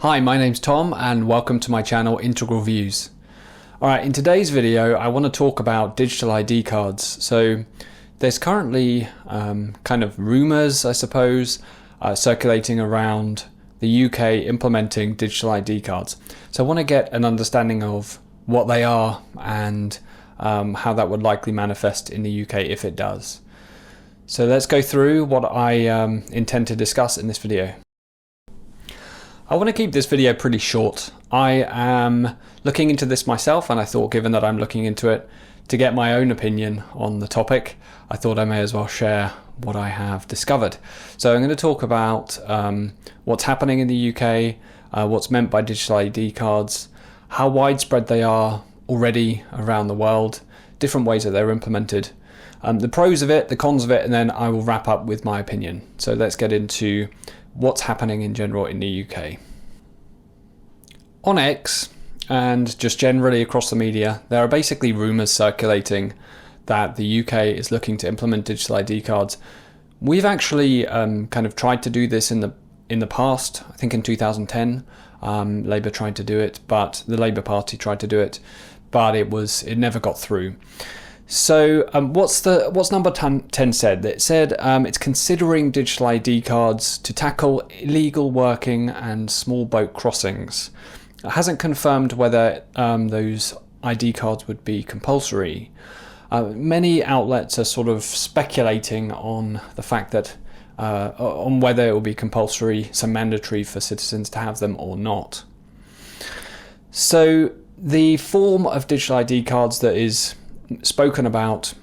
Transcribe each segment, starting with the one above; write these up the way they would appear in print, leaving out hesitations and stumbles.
Hi, my name's Tom and welcome to my channel Integral Views. Alright, in today's video I want to talk about digital ID cards. So there's currently kind of rumours, I suppose, circulating around the UK implementing digital ID cards. So I want to get an understanding of what they are and how that would likely manifest in the UK if it does. So let's go through what I intend to discuss in this video. I want to keep this video pretty short. I am looking into this myself, and I thought, given that I'm looking into it to get my own opinion on the topic, I thought I may as well share what I have discovered. So I'm going to talk about what's happening in the UK, what's meant by digital ID cards, how widespread they are already around the world, different ways that they're implemented, the pros of it, the cons of it, and then I will wrap up with my opinion. So let's get into what's happening in general in the UK. On X, and just generally across the media, there are basically rumours circulating that the UK is looking to implement digital ID cards. We've actually kind of tried to do this in the past. I think in 2010, Labour tried to do it, but the Labour Party tried to do it, but it never got through. So what's number 10 said? It said it's considering digital ID cards to tackle illegal working and small boat crossings. It hasn't confirmed whether those ID cards would be compulsory. Many outlets are sort of speculating on the fact that on whether it will be compulsory, so mandatory for citizens to have them or not. So the form of digital ID cards that is spoken about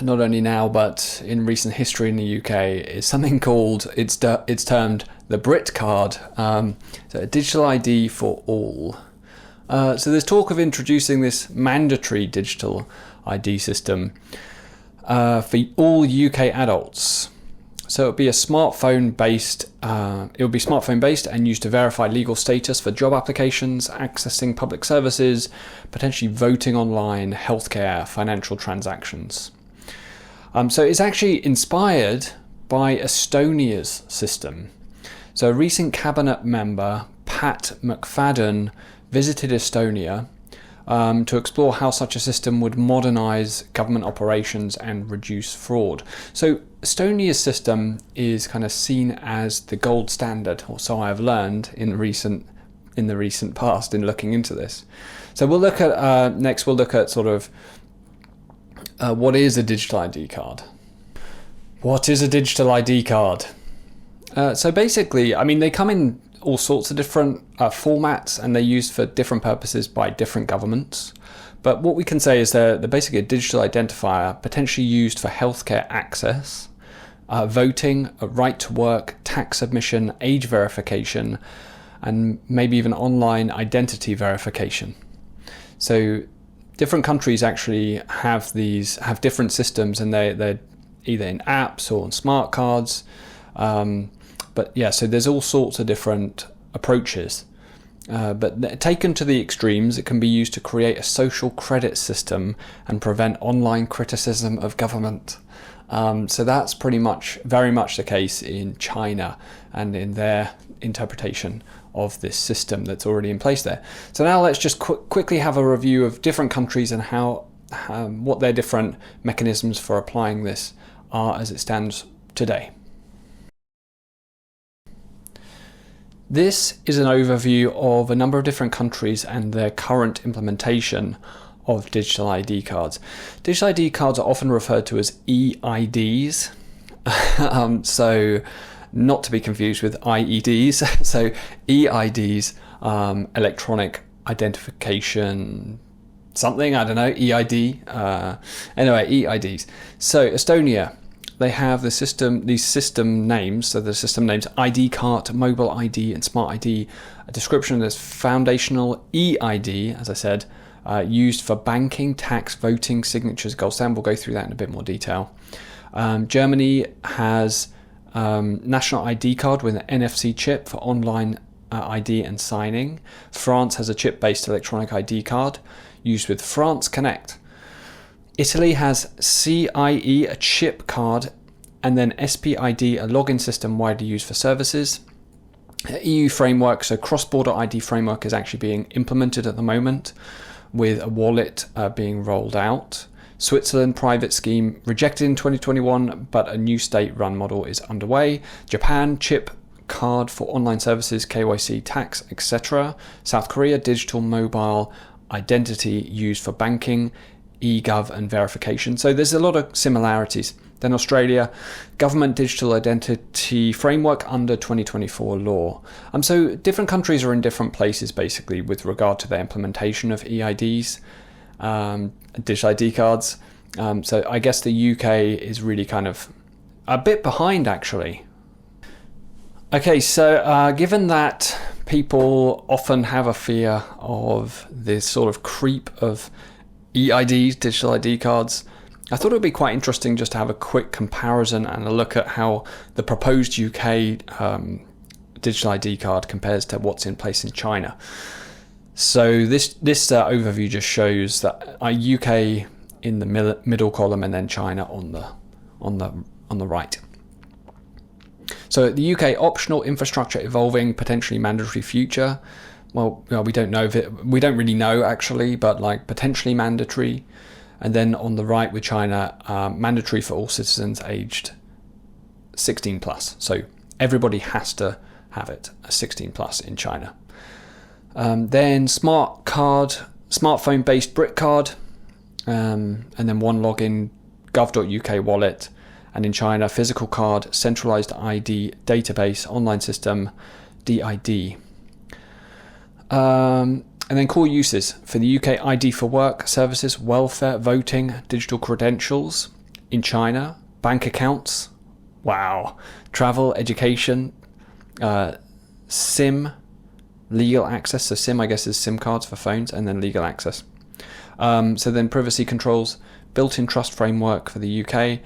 not only now but in recent history in the UK is something called, it's termed the Brit card, so a digital ID for all. So there's talk of introducing this mandatory digital ID system for all UK adults. So it'll be smartphone based and used to verify legal status for job applications, accessing public services, potentially voting online, healthcare, financial transactions. So it's actually inspired by Estonia's system. So a recent cabinet member, Pat McFadden, visited Estonia to explore how such a system would modernise government operations and reduce fraud. So Estonia's system is kind of seen as the gold standard, or so I've learned in the recent past in looking into this. So we'll look at next. We'll look at sort of what is a digital ID card. What is a digital ID card? So basically, I mean, they come in all sorts of different formats, and they're used for different purposes by different governments. But what we can say is they're basically a digital identifier potentially used for healthcare access, voting, a right to work, tax submission, age verification, and maybe even online identity verification. So different countries actually have different systems, and they're either in apps or on smart cards. But yeah, so there's all sorts of different approaches. But taken to the extremes, it can be used to create a social credit system and prevent online criticism of government. So that's very much the case in China and in their interpretation of this system that's already in place there. So now let's just quickly have a review of different countries and what their different mechanisms for applying this are as it stands today. This is an overview of a number of different countries and their current implementation of digital ID cards. Digital ID cards are often referred to as eIDs, so not to be confused with IEDs. So eIDs, electronic identification something, I don't know, EID. Anyway, eIDs. So Estonia, they have these system names. So the system names ID card, mobile ID, and smart ID. A description that's foundational eID, as I said, used for banking, tax, voting, signatures, gold standard. We'll go through that in a bit more detail. Germany has national ID card with an NFC chip for online ID and signing. France has a chip-based electronic ID card used with France Connect. Italy has CIE, a chip card, and then SPID, a login system widely used for services. EU framework, so cross-border ID framework is actually being implemented at the moment with a wallet being rolled out. Switzerland private scheme rejected in 2021, but a new state-run model is underway. Japan chip card for online services, KYC, tax, etc. South Korea digital mobile identity used for banking, e-gov and verification. So there's a lot of similarities. Then Australia, government digital identity framework under 2024 law. So different countries are in different places basically with regard to their implementation of eIDs, digital ID cards. So I guess the UK is really kind of a bit behind actually. Okay, so given that people often have a fear of this sort of creep of eIDs, digital ID cards, I thought it would be quite interesting just to have a quick comparison and a look at how the proposed UK digital ID card compares to what's in place in China. So this overview just shows that UK in the middle column and then China on the right. So the UK optional infrastructure evolving, potentially mandatory future. Well, we don't know we don't really know actually, but like potentially mandatory. And then on the right with China, mandatory for all citizens aged 16 plus. So everybody has to have it, a 16 plus in China. Then smart card, smartphone based brick card, and then one login gov.uk wallet. And in China, physical card, centralized ID database, online system, DID. And then core uses for the UK: ID for work, services, welfare, voting, digital credentials. In China, bank accounts, wow, travel, education, SIM, legal access. So SIM, I guess, is SIM cards for phones, and then legal access. So then privacy controls, built-in trust framework for the UK,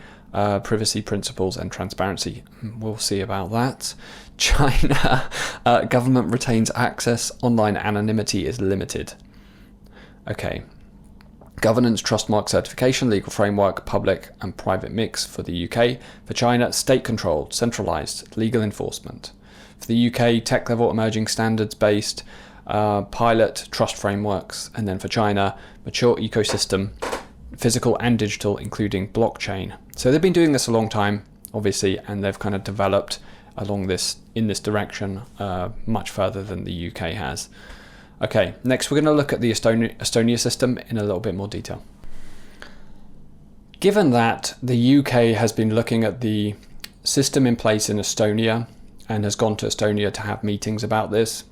privacy principles and transparency. We'll see about that. China, government retains access, online anonymity is limited. Okay. Governance, trust mark certification, legal framework, public and private mix for the UK. For China, state controlled, centralized, legal enforcement. For the UK, tech level, emerging standards based, pilot, trust frameworks. And then for China, mature ecosystem, physical and digital, including blockchain. So they've been doing this a long time, obviously, and they've kind of developed in this direction much further than the UK has. Okay, next we're going to look at the Estonia system in a little bit more detail. Given that the UK has been looking at the system in place in Estonia and has gone to Estonia to have meetings about this,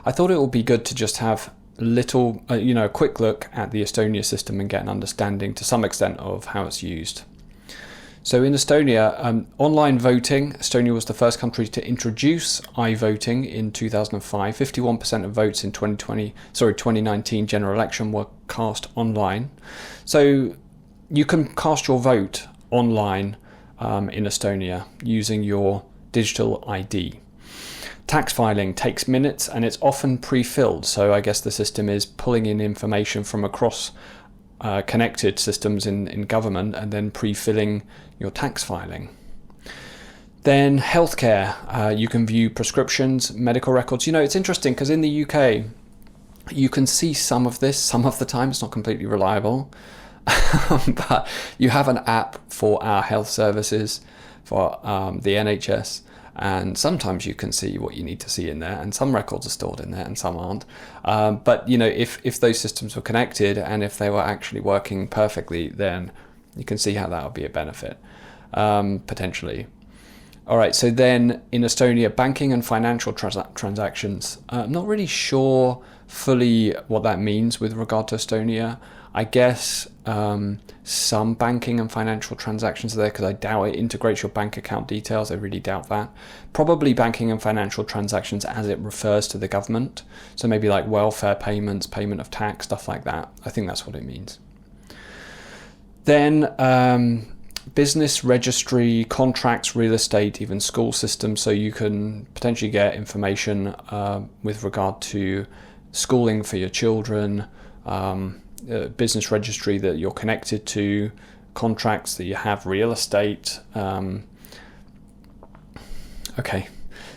I thought it would be good to just have a quick look at the Estonia system and get an understanding to some extent of how it's used. So in Estonia, online voting, Estonia was the first country to introduce iVoting in 2005. 51% of votes in 2019 general election were cast online. So you can cast your vote online in Estonia using your digital ID. Tax filing takes minutes and it's often pre-filled. So I guess the system is pulling in information from across connected systems in government and then pre-filling your tax filing. Then healthcare, you can view prescriptions, medical records. It's interesting because in the UK, you can see some of this. Some of the time it's not completely reliable, but you have an app for our health services, for the NHS, and sometimes you can see what you need to see in there, and some records are stored in there and some aren't. But if those systems were connected and if they were actually working perfectly, then you can see how that would be a benefit, potentially. All right, so then in Estonia, banking and financial transactions. I'm not really sure fully what that means with regard to Estonia. I guess some banking and financial transactions are there because I doubt it integrates your bank account details. I really doubt that. Probably banking and financial transactions as it refers to the government. So maybe like welfare payments, payment of tax, stuff like that. I think that's what it means. Then business registry, contracts, real estate, even school systems. So you can potentially get information with regard to schooling for your children, business registry that you're connected to, contracts that you have, real estate. Okay,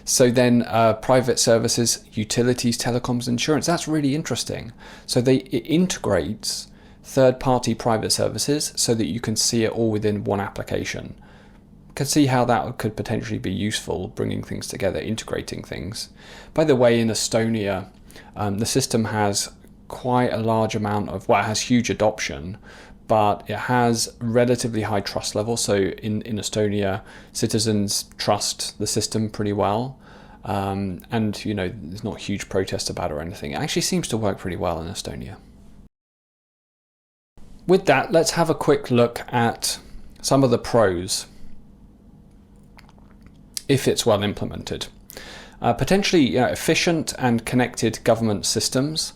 So then private services, utilities, telecoms, insurance, that's really interesting. So it integrates third-party private services so that you can see it all within one application. Can see how that could potentially be useful, bringing things together, integrating things. By the way, in Estonia, the system has quite a large amount of, well, it has huge adoption, but it has relatively high trust level. So in Estonia, citizens trust the system pretty well. And, there's not huge protest about it or anything. It actually seems to work pretty well in Estonia. With that, let's have a quick look at some of the pros if it's well implemented. Potentially efficient and connected government systems.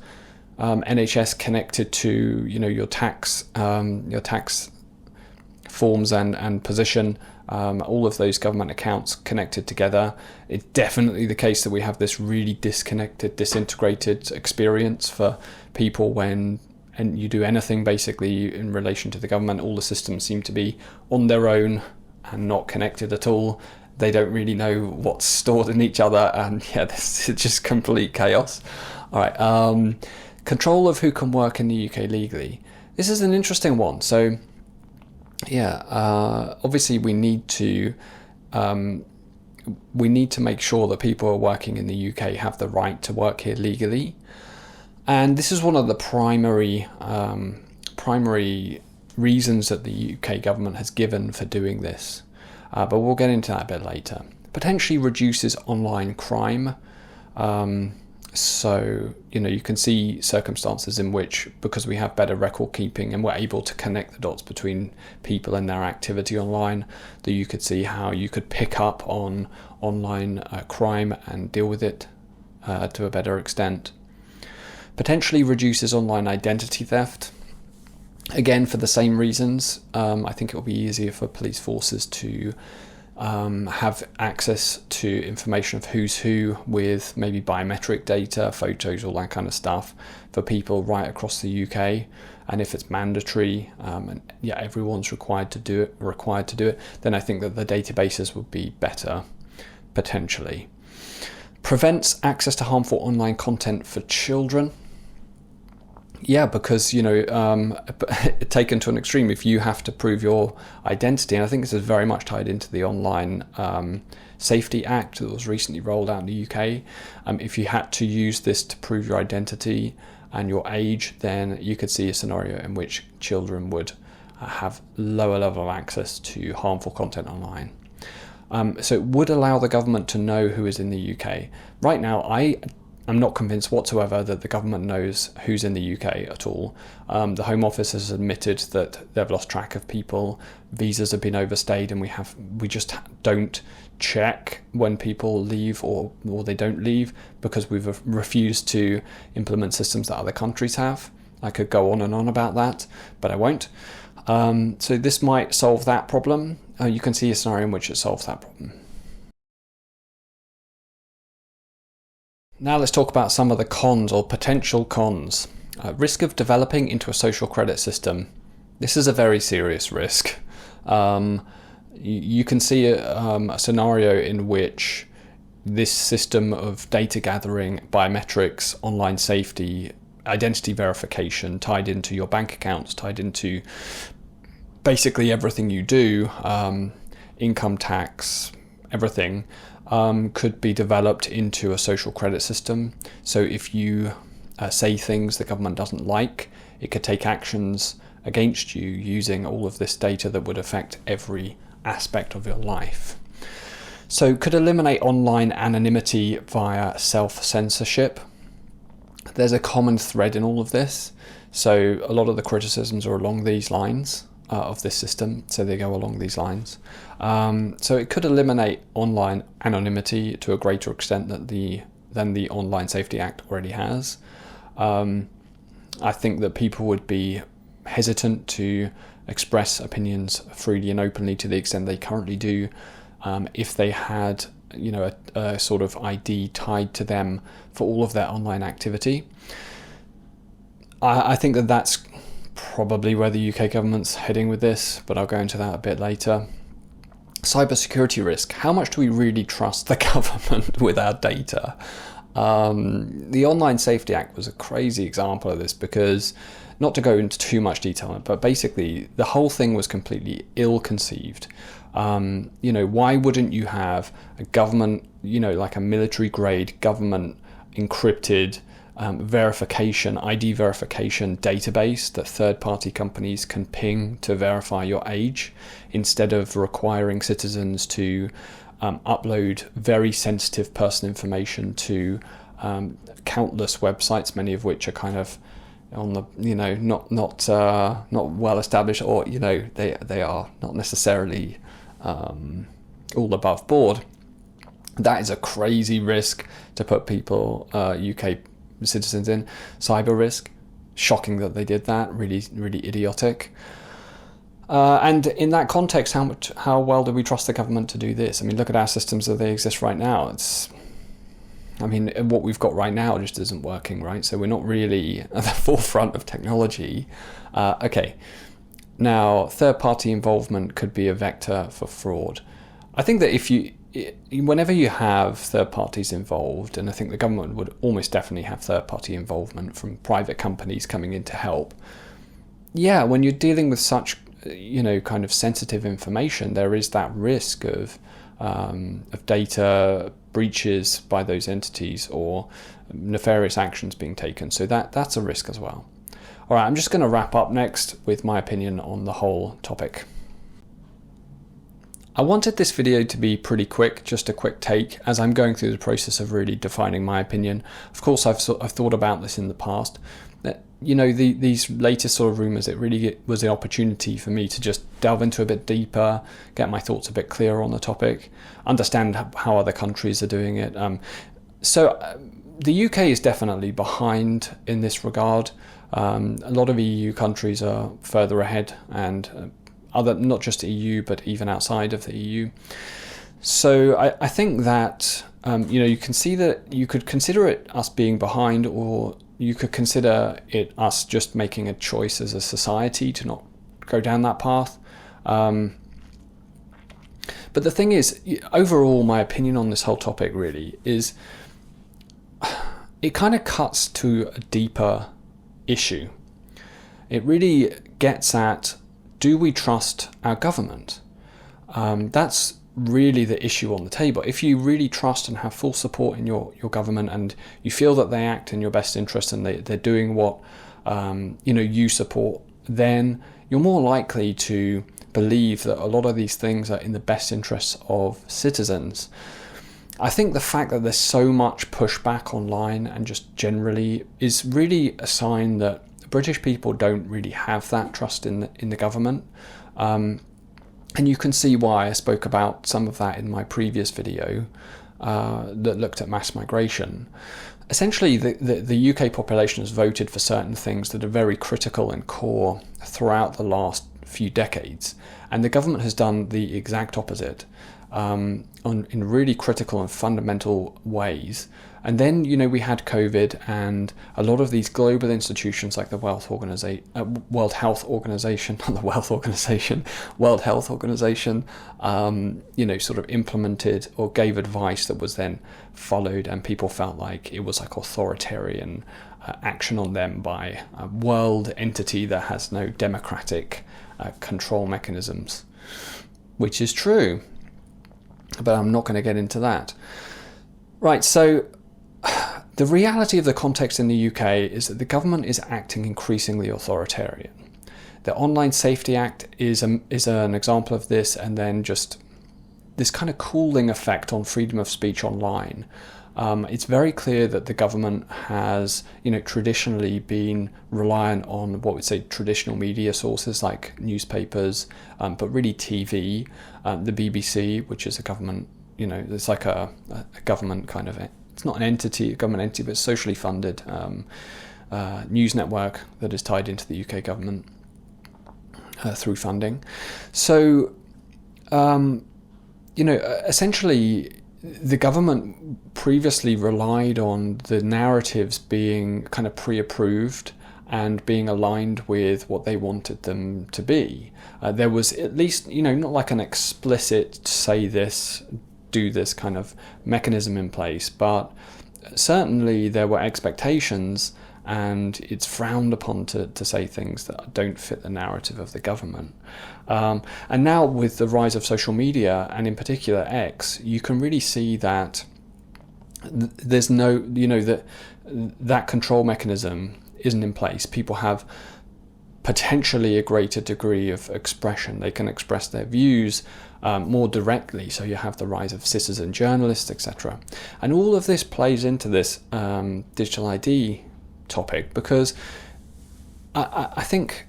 NHS connected to your tax forms and position, all of those government accounts connected together. It's definitely the case that we have this really disconnected, disintegrated experience for people when you do anything basically in relation to the government. All the systems seem to be on their own and not connected at all. They don't really know what's stored in each other, and this is just complete chaos. All right. Control of who can work in the UK legally. This is an interesting one. So, obviously we need to make sure that people who are working in the UK have the right to work here legally, and this is one of the primary reasons that the UK government has given for doing this. But we'll get into that a bit later. Potentially reduces online crime. So, you can see circumstances in which, because we have better record keeping and we're able to connect the dots between people and their activity online, that you could see how you could pick up on online crime and deal with it to a better extent. Potentially reduces online identity theft. Again, for the same reasons. I think it will be easier for police forces to have access to information of who's who with maybe biometric data, photos, all that kind of stuff for people right across the UK. And if it's mandatory, everyone's required to do it, then I think that the databases would be better, potentially. Prevents access to harmful online content for children. Yeah, because, taken to an extreme, if you have to prove your identity, and I think this is very much tied into the Online Safety Act that was recently rolled out in the UK. If you had to use this to prove your identity and your age, then you could see a scenario in which children would have lower level of access to harmful content online. So it would allow the government to know who is in the UK. Right now, I'm not convinced whatsoever that the government knows who's in the UK at all. The Home Office has admitted that they've lost track of people. Visas have been overstayed, and we just don't check when people leave or they don't leave because we've refused to implement systems that other countries have. I could go on and on about that, but I won't. So this might solve that problem. You can see a scenario in which it solves that problem. Now let's talk about some of the cons or potential cons. Risk of developing into a social credit system. This is a very serious risk. You can see a scenario in which this system of data gathering, biometrics, online safety, identity verification tied into your bank accounts, tied into basically everything you do, income tax, everything, could be developed into a social credit system. So if you say things the government doesn't like, it could take actions against you using all of this data that would affect every aspect of your life. So could eliminate online anonymity via self-censorship. There's a common thread in all of this. So a lot of the criticisms are along these lines of this system, so they go along these lines. So it could eliminate online anonymity to a greater extent than the Online Safety Act already has. I think that people would be hesitant to express opinions freely and openly to the extent they currently do if they had a sort of ID tied to them for all of their online activity. I think that that's probably where the UK government's heading with this, but I'll go into that a bit later. cybersecurity risk. How much do we really trust the government with our data? The Online Safety Act was a crazy example of this because, not to go into too much detail, but basically the whole thing was completely ill-conceived. Why wouldn't you have a government, like a military-grade government encrypted verification, ID verification database that third-party companies can ping to verify your age, instead of requiring citizens to upload very sensitive personal information to countless websites, many of which are kind of on the not well established, or they are not necessarily all above board. That is a crazy risk to put people, UK citizens in. Cyber risk, shocking that they did that. Really, really idiotic. And in that context, how well do we trust the government to do this? I mean, look at our systems as they exist right now. What we've got right now just isn't working, right? So we're not really at the forefront of technology. Okay, now third-party involvement could be a vector for fraud. I think that whenever you have third parties involved, and I think the government would almost definitely have third-party involvement from private companies coming in to help. Yeah, when you're dealing with such kind of sensitive information, there is that risk of data breaches by those entities or nefarious actions being taken. So that's a risk as well. All right, I'm just going to wrap up next with my opinion on the whole topic. I wanted this video to be pretty quick, just a quick take, as I'm going through the process of really defining my opinion. Of course, I've thought about this in the past. These latest sort of rumours, it really was the opportunity for me to just delve into a bit deeper, get my thoughts a bit clearer on the topic, understand how other countries are doing it. The UK is definitely behind in this regard. A lot of EU countries are further ahead, and not just EU, but even outside of the EU. So I think that you can see that you could consider it us being behind, or you could consider it us just making a choice as a society to not go down that path. But the thing is, overall, my opinion on this whole topic really is it kind of cuts to a deeper issue. It really gets at, do we trust our government? That's really the issue on the table. If you really trust and have full support in your government, and you feel that they act in your best interest and they're doing what you support, then you're more likely to believe that a lot of these things are in the best interests of citizens. I think the fact that there's so much pushback online and just generally is really a sign that British people don't really have that trust in the government. And you can see why I spoke about some of that in my previous video that looked at mass migration. Essentially, the UK population has voted for certain things that are very critical and core throughout the last few decades, and the government has done the exact opposite in really critical and fundamental ways. And then, we had COVID, and a lot of these global institutions like the World Health Organization, sort of implemented or gave advice that was then followed, and people felt like it was like authoritarian action on them by a world entity that has no democratic control mechanisms, which is true. But I'm not going to get into that. Right, so the reality of the context in the UK is that the government is acting increasingly authoritarian. The Online Safety Act is an example of this, and then just this kind of cooling effect on freedom of speech online. It's very clear that the government has, traditionally been reliant on what we'd say traditional media sources like newspapers, but really TV, the BBC, which is a government, it's like a government kind of, it's not a government entity, but socially funded news network that is tied into the UK government through funding. So, essentially, the government previously relied on the narratives being kind of pre-approved and being aligned with what they wanted them to be. There was at least, not like an explicit say this, do this kind of mechanism in place, but certainly there were expectations, and it's frowned upon to say things that don't fit the narrative of the government. And now with the rise of social media, and in particular X, you can really see that there's no, that control mechanism isn't in place. People have potentially a greater degree of expression. They can express their views more directly. So you have the rise of citizen journalists, etc. And all of this plays into this digital ID topic, because I think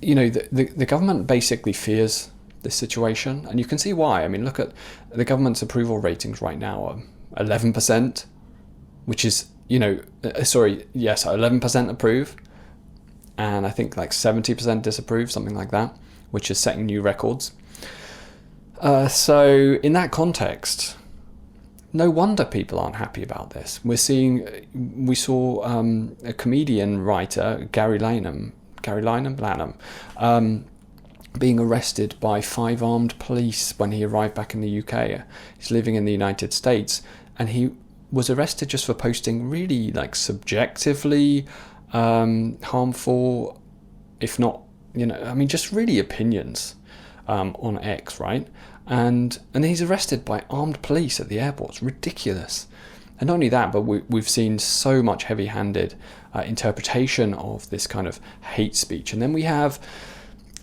the government basically fears this situation, and you can see why. I mean, look at the government's approval ratings right now are 11%, which is 11% approve, and I think like 70% disapprove, something like that, which is setting new records. So in that context, no wonder people aren't happy about this. We saw a comedian writer, Gary Lanham, being arrested by 5 armed police when he arrived back in the UK. He's living in the United States, and he was arrested just for posting really like subjectively harmful, if not, just really opinions on X, right? And he's arrested by armed police at the airport. It's ridiculous. And not only that, but we've seen so much heavy-handed interpretation of this kind of hate speech. And then we have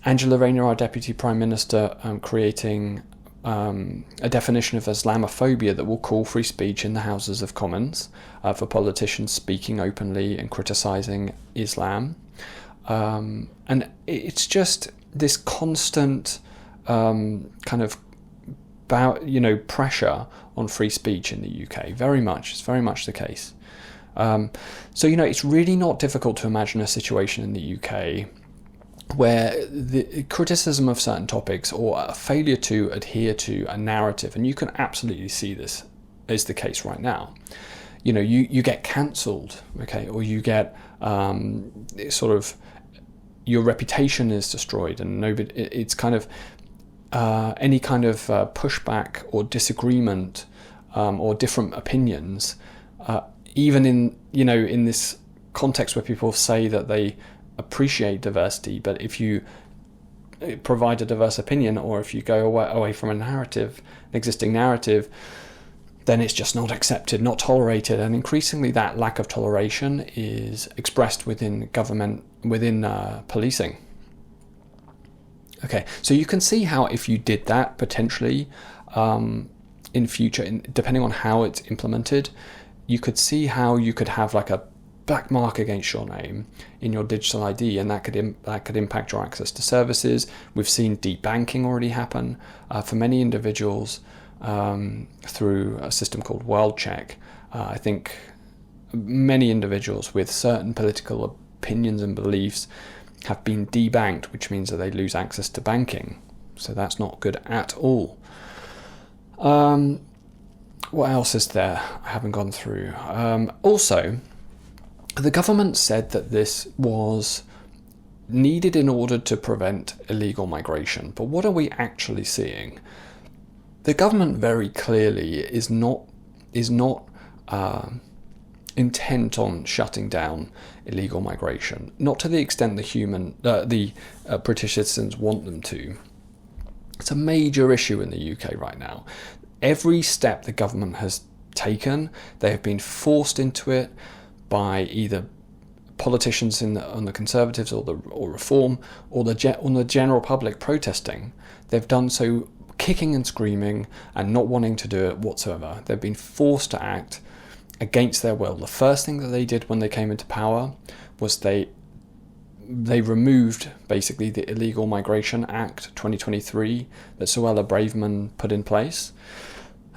Angela Rayner, our Deputy Prime Minister, creating a definition of Islamophobia that will call free speech in the Houses of Commons for politicians speaking openly and criticising Islam. And it's just this constant kind of pressure on free speech in the UK. It's very much the case. So it's really not difficult to imagine a situation in the UK where the criticism of certain topics or a failure to adhere to a narrative, and you can absolutely see this is the case right now. You get cancelled, okay, or you get sort of your reputation is destroyed, and nobody. It's kind of any kind of pushback or disagreement or different opinions, even in this context where people say that they appreciate diversity, but if you provide a diverse opinion, or if you go away from an existing narrative, then it's just not accepted, not tolerated, and increasingly that lack of toleration is expressed within government, within policing. Okay, so you can see how if you did that potentially in future, depending on how it's implemented, you could see how you could have like a black mark against your name in your digital ID, and that could impact your access to services. We've seen debanking already happen for many individuals through a system called WorldCheck. I think many individuals with certain political opinions and beliefs have been debanked, which means that they lose access to banking. So that's not good at all. What else is there I haven't gone through? Also, the government said that this was needed in order to prevent illegal migration. But what are we actually seeing? The government very clearly is not intent on shutting down illegal migration, not to the extent the British citizens want them to. It's a major issue in the UK right now. Every step the government has taken, they have been forced into it by either politicians on the Conservatives or Reform or the general public protesting. They've done so kicking and screaming and not wanting to do it whatsoever. They've been forced to act against their will. The first thing that they did when they came into power was they removed basically the Illegal Migration Act 2023 that Suella Braverman put in place.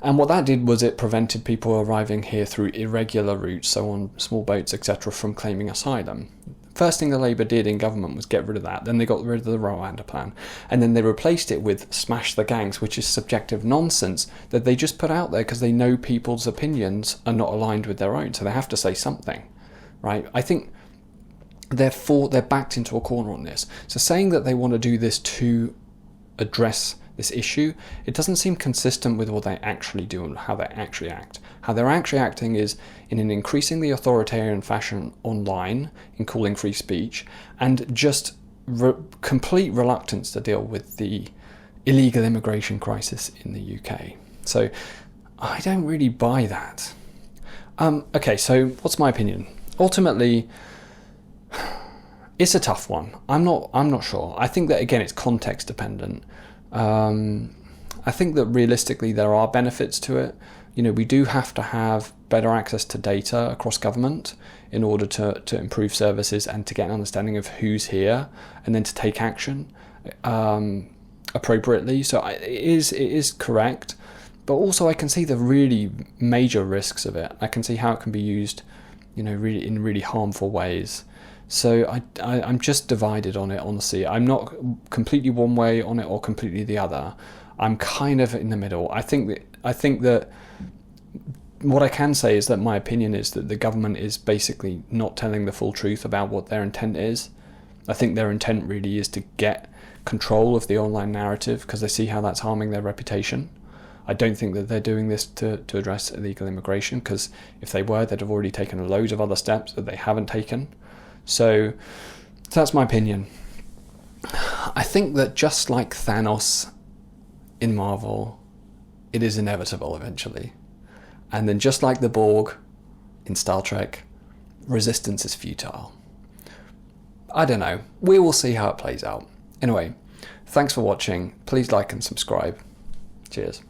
And what that did was it prevented people arriving here through irregular routes, so on small boats, etc., from claiming asylum. First thing the Labour did in government was get rid of that. Then they got rid of the Rwanda plan. And then they replaced it with smash the gangs, which is subjective nonsense that they just put out there because they know people's opinions are not aligned with their own. So they have to say something, right? I think they're backed into a corner on this. So saying that they want to do this to address this issue, it doesn't seem consistent with what they actually do and how they actually act. How they're actually acting is in an increasingly authoritarian fashion online in calling free speech, and just complete reluctance to deal with the illegal immigration crisis in the UK. So I don't really buy that. Okay, so what's my opinion? Ultimately, it's a tough one. I'm not sure. I think that, again, it's context dependent. I think that realistically there are benefits to it. We do have to have better access to data across government in order to improve services and to get an understanding of who's here and then to take action appropriately. So it is correct, but also I can see the really major risks of it. I can see how it can be used, really in really harmful ways. So I'm just divided on it, honestly. I'm not completely one way on it or completely the other. I'm kind of in the middle. I think that what I can say is that my opinion is that the government is basically not telling the full truth about what their intent is. I think their intent really is to get control of the online narrative because they see how that's harming their reputation. I don't think that they're doing this to address illegal immigration, because if they were, they'd have already taken loads of other steps that they haven't taken. So that's my opinion. I think that just like Thanos in Marvel, it is inevitable eventually. And then just like the Borg in Star Trek, resistance is futile. I don't know. We will see how it plays out. Anyway, thanks for watching. Please like and subscribe. Cheers.